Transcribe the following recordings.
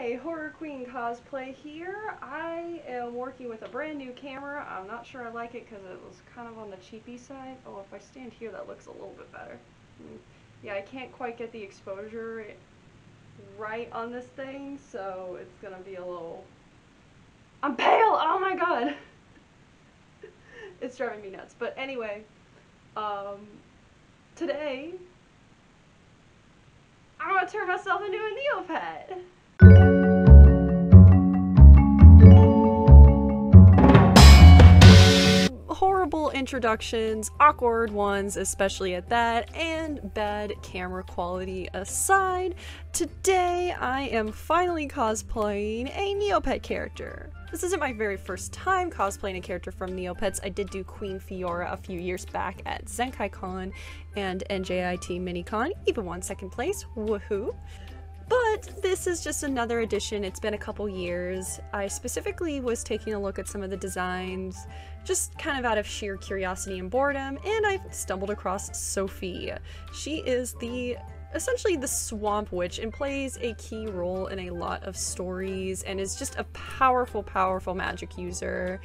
Hi, Horror Queen Cosplay here. I am working with a brand new camera. I'm not sure I like it because it was kind of on the cheapy side. Oh, if I stand here that looks a little bit better. Yeah, I can't quite get the exposure right on this thing, so it's gonna be a little... I'm pale! Oh my god! It's driving me nuts. But anyway, today, I'm gonna turn myself into a Neopet! Horrible introductions, awkward ones, especially at that, and bad camera quality aside, today I am finally cosplaying a Neopet character. This isn't my very first time cosplaying a character from Neopets. I did do Queen Fiora a few years back at ZenkaiCon and NJIT MiniCon, even won second place, woohoo! But this is just another edition. It's been a couple years. I specifically was taking a look at some of the designs, just kind of out of sheer curiosity and boredom, and I stumbled across Sophie. She is essentially the Swamp Witch and plays a key role in a lot of stories and is just a powerful, powerful magic user.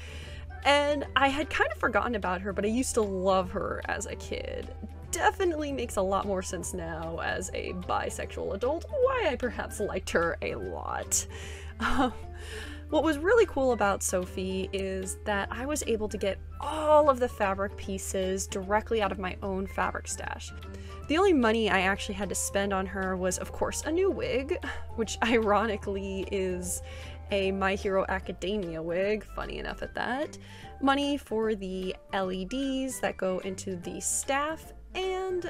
And I had kind of forgotten about her, but I used to love her as a kid. Definitely makes a lot more sense now as a bisexual adult why I perhaps liked her a lot. What was really cool about Sophie is that I was able to get all of the fabric pieces directly out of my own fabric stash. The only money I actually had to spend on her was, of course, a new wig, which ironically is a My Hero Academia wig, funny enough at that, money for the LEDs that go into the staff, and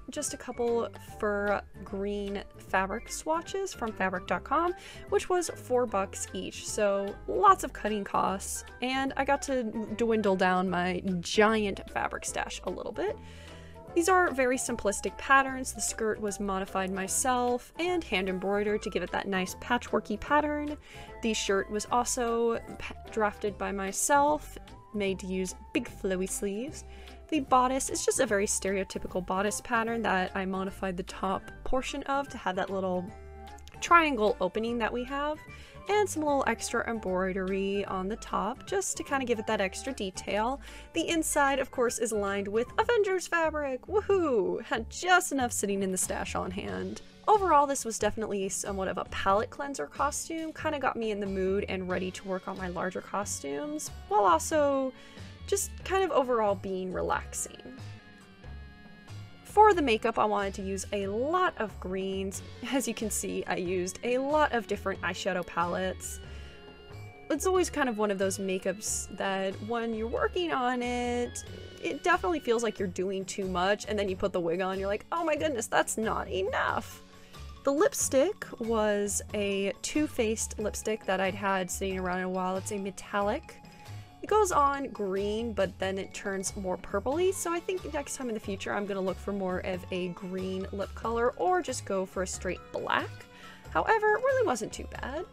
just a couple fur green fabric swatches from fabric.com, which was $4 each, so lots of cutting costs, and I got to dwindle down my giant fabric stash a little bit. These are very simplistic patterns. The skirt was modified myself and hand embroidered to give it that nice patchworky pattern. The shirt was also drafted by myself, made to use big flowy sleeves. The bodice is just a very stereotypical bodice pattern that I modified the top portion of to have that little triangle opening that we have, and some little extra embroidery on the top just to kind of give it that extra detail. The inside, of course, is lined with Avengers fabric. Woohoo! Had just enough sitting in the stash on hand. Overall, this was definitely somewhat of a palette cleanser costume, kind of got me in the mood and ready to work on my larger costumes, while also just kind of overall being relaxing. For the makeup, I wanted to use a lot of greens. As you can see, I used a lot of different eyeshadow palettes. It's always kind of one of those makeups that when you're working on it, it definitely feels like you're doing too much, and then you put the wig on, you're like, oh my goodness, that's not enough. The lipstick was a Too Faced lipstick that I'd had sitting around a while. It's a metallic. It goes on green, but then it turns more purpley, so I think next time in the future I'm going to look for more of a green lip color or just go for a straight black. However, it really wasn't too bad.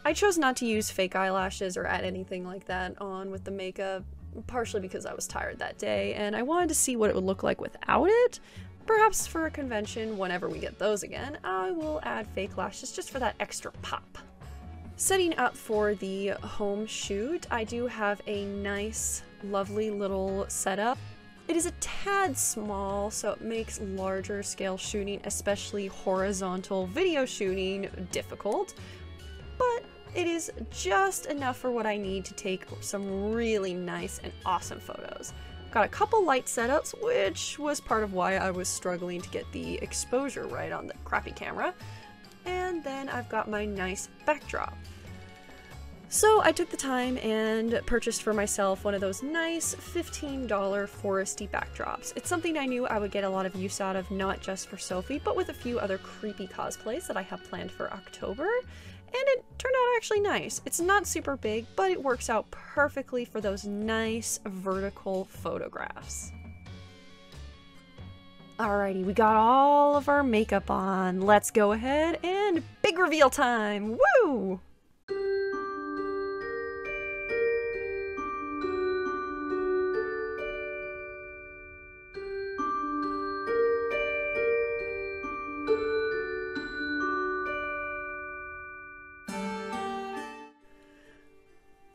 I chose not to use fake eyelashes or add anything like that on with the makeup, partially because I was tired that day and I wanted to see what it would look like without it. Perhaps for a convention, whenever we get those again, I will add fake lashes just for that extra pop. Setting up for the home shoot, I do have a nice, lovely little setup. It is a tad small, so it makes larger scale shooting, especially horizontal video shooting, difficult, but it is just enough for what I need to take some really nice and awesome photos. Got a couple light setups, which was part of why I was struggling to get the exposure right on the crappy camera. And then I've got my nice backdrop. So I took the time and purchased for myself one of those nice $15 foresty backdrops. It's something I knew I would get a lot of use out of, not just for Sophie, but with a few other creepy cosplays that I have planned for October. And it turned out actually nice. It's not super big, but it works out perfectly for those nice vertical photographs. Alrighty, we got all of our makeup on. Let's go ahead and big reveal time! Woo!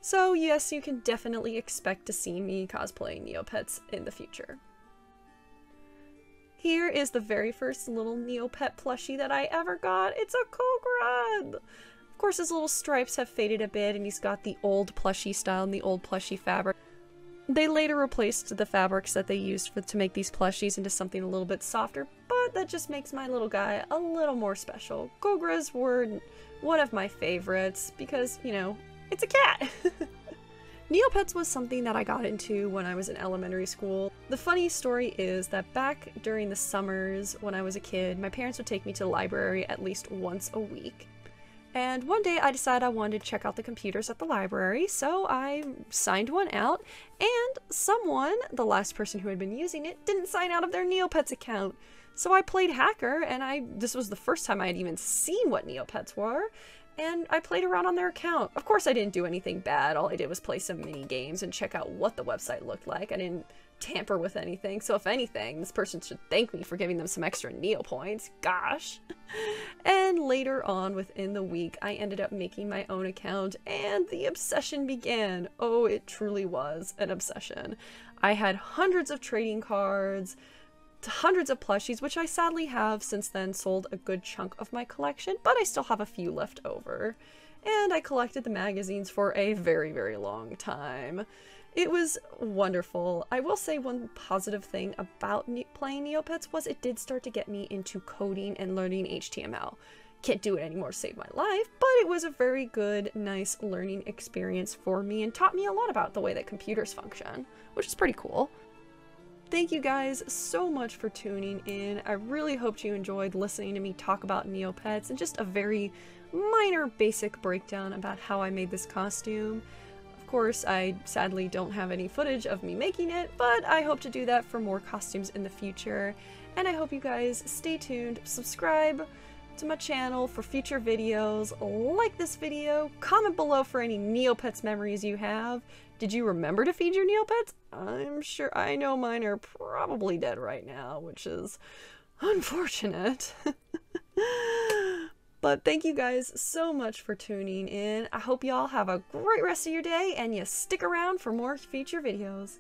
So yes, you can definitely expect to see me cosplaying Neopets in the future. Here is the very first little Neopet plushie that I ever got. It's a Kograd! Of course, his little stripes have faded a bit, and he's got the old plushie style and the old plushie fabric. They later replaced the fabrics that they used to make these plushies into something a little bit softer, but that just makes my little guy a little more special. Kogras were one of my favorites because, you know, it's a cat! Neopets was something that I got into when I was in elementary school. The funny story is that back during the summers when I was a kid, my parents would take me to the library at least once a week. And one day I decided I wanted to check out the computers at the library, so I signed one out, and someone, the last person who had been using it, didn't sign out of their Neopets account. So I played hacker, and this was the first time I had even seen what Neopets were, and I played around on their account. Of course I didn't do anything bad, all I did was play some mini games and check out what the website looked like. I didn't tamper with anything, so if anything, this person should thank me for giving them some extra Neo points, gosh. And later on within the week, I ended up making my own account, and the obsession began. Oh, it truly was an obsession. I had hundreds of trading cards, hundreds of plushies, which I sadly have since then sold a good chunk of my collection, but I still have a few left over. And I collected the magazines for a very, very long time. It was wonderful. I will say one positive thing about playing Neopets was it did start to get me into coding and learning HTML. Can't do it anymore to save my life, but it was a very good, nice learning experience for me and taught me a lot about the way that computers function, which is pretty cool. Thank you guys so much for tuning in. I really hoped you enjoyed listening to me talk about Neopets and just a very minor basic breakdown about how I made this costume. Of course, I sadly don't have any footage of me making it, but I hope to do that for more costumes in the future. And I hope you guys stay tuned, subscribe to my channel for future videos, like this video, comment below for any Neopets memories you have. Did you remember to feed your Neopets? I'm sure I know mine are probably dead right now, which is unfortunate. But thank you guys so much for tuning in. I hope y'all have a great rest of your day and you stick around for more future videos.